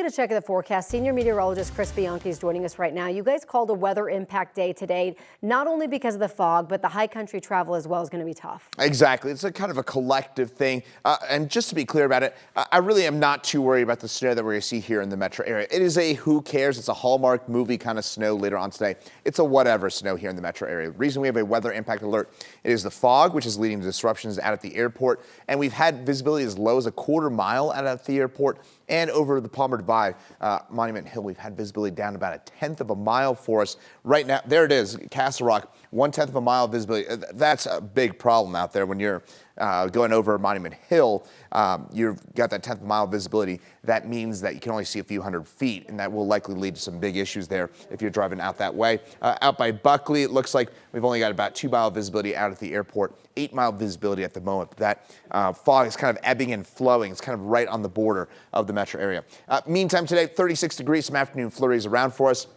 get a check of the forecast. Senior meteorologist Chris Bianchi is joining us right now. You guys called a weather impact day today, not only because of the fog, but the high country travel as well is going to be tough. Exactly. It's a kind of a collective thing. And just to be clear about it, I really am not too worried about the snow that we're going to see here in the metro area. It is a who cares. It's a Hallmark movie kind of snow later on today. It's a whatever snow here in the metro area. The reason we have a weather impact alert, it is the fog, which is leading to disruptions out at the airport. And we've had visibility as low as a quarter mile out at the airport. And over the Palmer Divide, Monument Hill, we've had visibility down about a 1/10 of a mile for us. Right now, there it is, Castle Rock, 1/10 of a mile visibility. That's a big problem out there when you're going over Monument Hill. You've got that 1/10 of a mile visibility. That means that you can only see a few hundred feet, and that will likely lead to some big issues there if you're driving out that way. Out by Buckley, it looks like we've only got about 2-mile visibility out at the airport, 8-mile visibility at the moment. That fog is kind of ebbing and flowing. It's kind of right on the border of the metro area. Meantime, today, 36 degrees, some afternoon flurries around for us.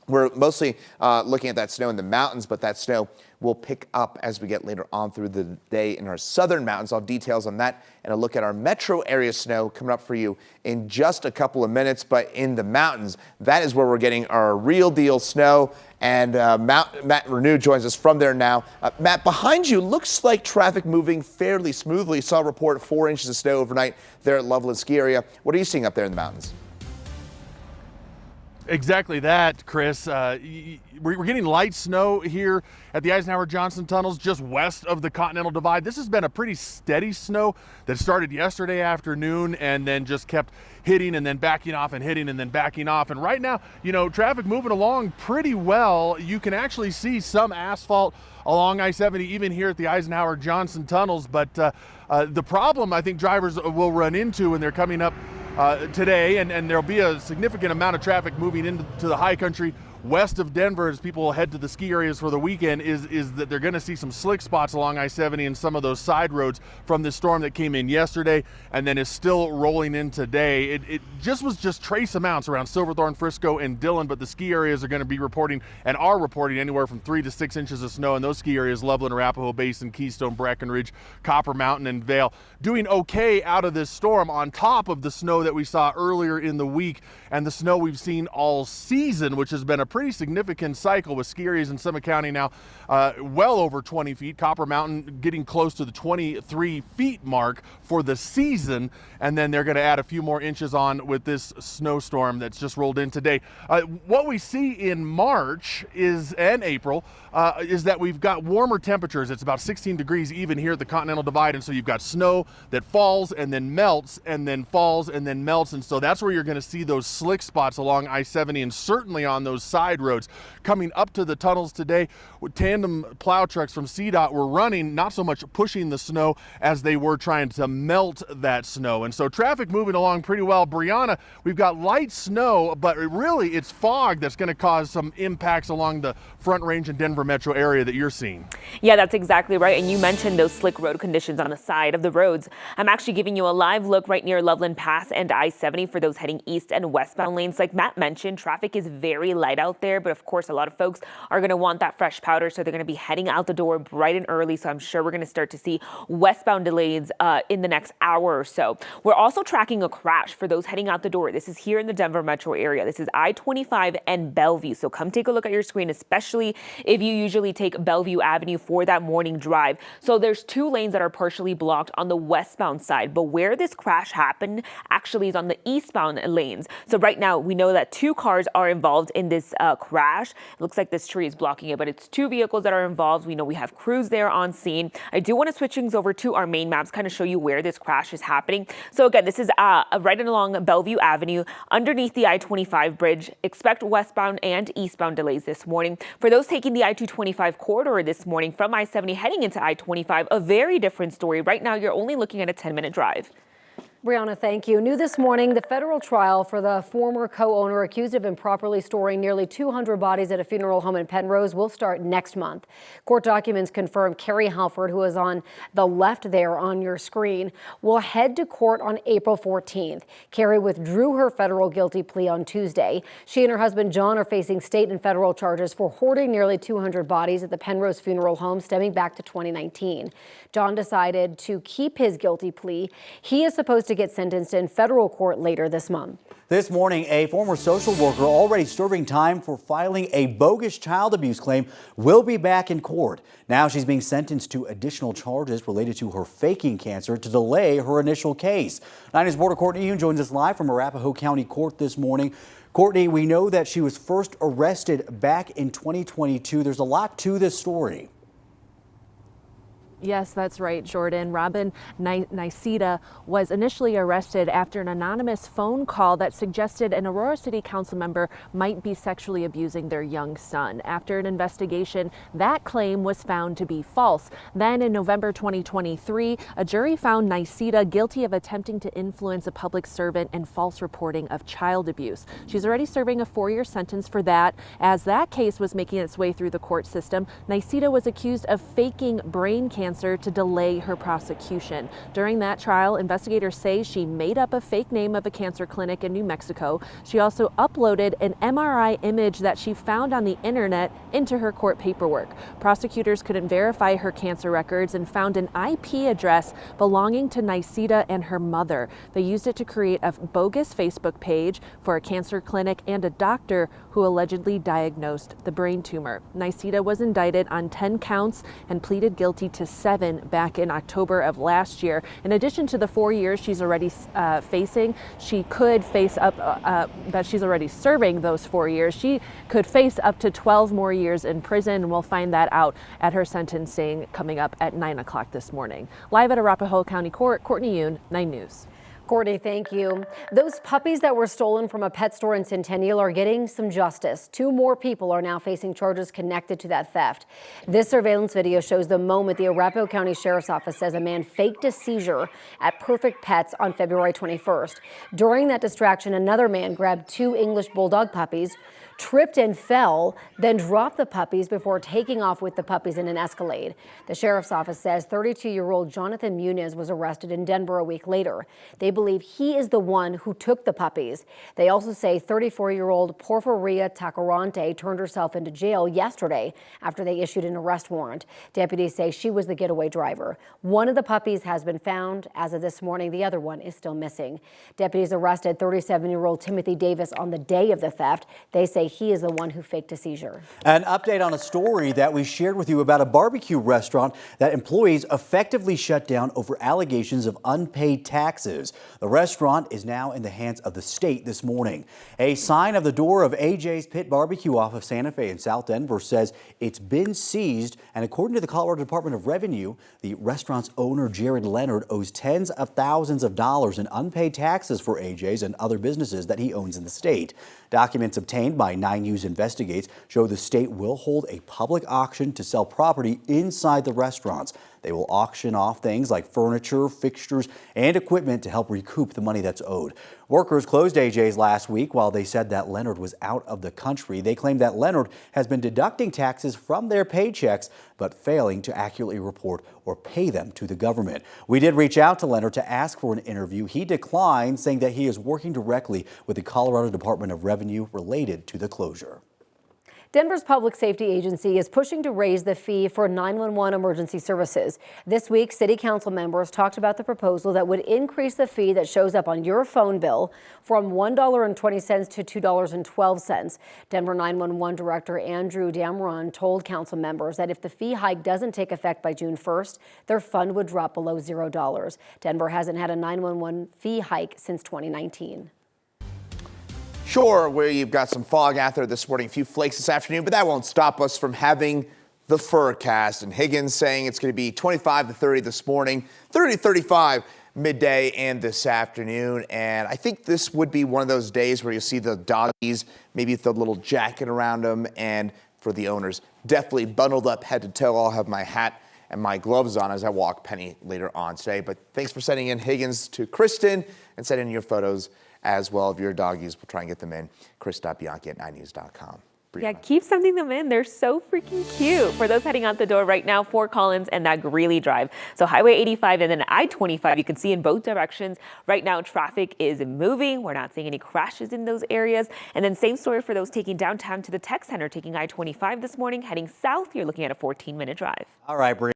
We're mostly looking at that snow in the mountains, but that snow will pick up as we get later on through the day in our southern mountains. I'll have details on that and a look at our metro area snow coming up for you in just a couple of minutes. But in the mountains, that is where we're getting our real deal snow. And Matt Renew joins us from there now. Matt, behind you looks like traffic moving fairly smoothly. Saw a report of 4 inches of snow overnight there at Loveland Ski Area. What are you seeing up there in the mountains? Exactly that, Chris. We're getting light snow here at the Eisenhower-Johnson tunnels just west of the Continental Divide. This has been a pretty steady snow that started yesterday afternoon and then just kept hitting and then backing off and hitting and then backing off. And right now, traffic moving along pretty well. You can actually see some asphalt along I-70 even here at the Eisenhower-Johnson tunnels. But the problem I think drivers will run into when they're coming up today, and there'll be a significant amount of traffic moving into the high country west of Denver as people head to the ski areas for the weekend, is that they're going to see some slick spots along I-70 and some of those side roads from this storm that came in yesterday and then is still rolling in today. It was just trace amounts around Silverthorne, Frisco, and Dillon, but the ski areas are going to be reporting and are reporting anywhere from 3 to 6 inches of snow in those ski areas: Loveland, Arapahoe Basin, Keystone, Breckenridge, Copper Mountain, and Vail. Doing okay out of this storm on top of the snow that we saw earlier in the week and the snow we've seen all season, which has been a pretty significant cycle with ski areas in Summit County now well over 20 feet. Copper Mountain getting close to the 23 feet mark for the season, and then they're going to add a few more inches on with this snowstorm that's just rolled in today. What we see in March and April is that we've got warmer temperatures. It's about 16 degrees even here at the Continental Divide, and so you've got snow that falls and then melts and then falls and then melts, and so that's where you're going to see those slick spots along I-70 and certainly on those side roads. Coming up to the tunnels today, with tandem plow trucks from CDOT were running, not so much pushing the snow as they were trying to melt that snow, and so traffic moving along pretty well. Brianna, we've got light snow, but really it's fog that's going to cause some impacts along the Front Range and Denver metro area that you're seeing. Yeah, that's exactly right. And you mentioned those slick road conditions on the side of the roads. I'm actually giving you a live look right near Loveland Pass and I-70 for those heading east and westbound lanes. Like Matt mentioned, traffic is very light out there, but of course a lot of folks are going to want that fresh powder, so they're going to be heading out the door bright and early. So I'm sure we're going to start to see westbound delays in the next hour or so. We're also tracking a crash for those heading out the door. This is here in the Denver metro area. This is I-25 and Bellevue. So come take a look at your screen, especially if you usually take Bellevue Avenue for that morning drive. So there's 2 lanes that are partially blocked on the westbound side, but where this crash happened actually is on the eastbound lanes. So right now we know that 2 cars are involved in this crash. It looks like this tree is blocking it, but it's 2 vehicles that are involved. We know we have crews there on scene. I do want to switch things over to our main maps, kind of show you where this crash is happening. So again, this is right along Bellevue Avenue underneath the I-25 bridge. Expect westbound and eastbound delays this morning. For those taking the I-225 corridor this morning from I-70 heading into I-25, a very different story. Right now, you're only looking at a 10-minute drive. Brianna, thank you. New this morning, the federal trial for the former co-owner accused of improperly storing nearly 200 bodies at a funeral home in Penrose will start next month. Court documents confirm Carrie Halford, who is on the left there on your screen, will head to court on April 14th. Carrie withdrew her federal guilty plea on Tuesday. She and her husband John are facing state and federal charges for hoarding nearly 200 bodies at the Penrose funeral home stemming back to 2019. John decided to keep his guilty plea. He is supposed to to get sentenced in federal court later this month. This morning, a former social worker already serving time for filing a bogus child abuse claim will be back in court. Now she's being sentenced to additional charges related to her faking cancer to delay her initial case. 9 News reporter Courtney Yoon joins us live from Arapahoe County Court this morning. Courtney, we know that she was first arrested back in 2022. There's a lot to this story. Yes, that's right, Jordan. Robin Niceta was initially arrested after an anonymous phone call that suggested an Aurora City Council member might be sexually abusing their young son. After an investigation, that claim was found to be false. Then in November 2023, a jury found Niceta guilty of attempting to influence a public servant and false reporting of child abuse. She's already serving a 4-year sentence for that. As that case was making its way through the court system, Niceta was accused of faking brain cancer to delay her prosecution. During that trial, investigators say she made up a fake name of a cancer clinic in New Mexico. She also uploaded an MRI image that she found on the internet into her court paperwork. Prosecutors couldn't verify her cancer records and found an IP address belonging to Niceta and her mother. They used it to create a bogus Facebook page for a cancer clinic and a doctor who allegedly diagnosed the brain tumor. Niceta was indicted on 10 counts and pleaded guilty to 7 back in October of last year. In addition to the 4 years she's already facing, she could face up, that she's already serving those 4 years. She could face up to 12 more years in prison. We'll find that out at her sentencing coming up at 9 o'clock this morning. Live at Arapahoe County Court, Courtney Yoon, 9 News. Courtney, thank you. Those puppies that were stolen from a pet store in Centennial are getting some justice. 2 more people are now facing charges connected to that theft. This surveillance video shows the moment the Arapahoe County Sheriff's Office says a man faked a seizure at Perfect Pets on February 21st. During that distraction, another man grabbed 2 English Bulldog puppies, tripped and fell, then dropped the puppies before taking off with the puppies in an Escalade. The sheriff's office says 32-year-old Jonathan Muniz was arrested in Denver a week later. They believe he is the one who took the puppies. They also say 34-year-old Porfiria Tacarante turned herself into jail yesterday after they issued an arrest warrant. Deputies say she was the getaway driver. One of the puppies has been found. As of this morning, the other one is still missing. Deputies arrested 37-year-old Timothy Davis on the day of the theft. They say he is the one who faked a seizure. An update on a story that we shared with you about a barbecue restaurant that employees effectively shut down over allegations of unpaid taxes. The restaurant is now in the hands of the state this morning. A sign of the door of AJ's Pit Barbecue off of Santa Fe in South Denver says it's been seized, and according to the Colorado Department of Revenue, the restaurant's owner Jared Leonard owes tens of thousands of dollars in unpaid taxes for AJ's and other businesses that he owns in the state. Documents obtained by 9 News Investigates show the state will hold a public auction to sell property inside the restaurants. They will auction off things like furniture, fixtures, and equipment to help recoup the money that's owed. Workers closed AJ's last week while they said that Leonard was out of the country. They claim that Leonard has been deducting taxes from their paychecks, but failing to accurately report or pay them to the government. We did reach out to Leonard to ask for an interview. He declined, saying that he is working directly with the Colorado Department of Revenue related to the closure. Denver's public safety agency is pushing to raise the fee for 911 emergency services. This week, city council members talked about the proposal that would increase the fee that shows up on your phone bill from $1.20 to $2.12. Denver 911 Director Andrew Damron told council members that if the fee hike doesn't take effect by June 1st, their fund would drop below $0. Denver hasn't had a 911 fee hike since 2019. Sure, where you've got some fog out there this morning, a few flakes this afternoon, but that won't stop us from having the forecast. And Higgins saying it's going to be 25 to 30 this morning, 30 to 35 midday and this afternoon. And I think this would be one of those days where you'll see the doggies, maybe with a little jacket around them, and for the owners, definitely bundled up head to toe. I'll have my hat and my gloves on as I walk Penny later on today. But thanks for sending in, Higgins, to Kristen, and sending in your photos as well of your doggies. We'll try and get them in. Chris.Bianchi at 9news.com. Yeah, keep sending them in. They're so freaking cute. For those heading out the door right now, Fort Collins and that Greeley Drive. So Highway 85 and then I-25, you can see in both directions. Right now, traffic is moving. We're not seeing any crashes in those areas. And then same story for those taking downtown to the tech center, taking I-25 this morning, heading south. You're looking at a 14-minute drive. All right, Bree.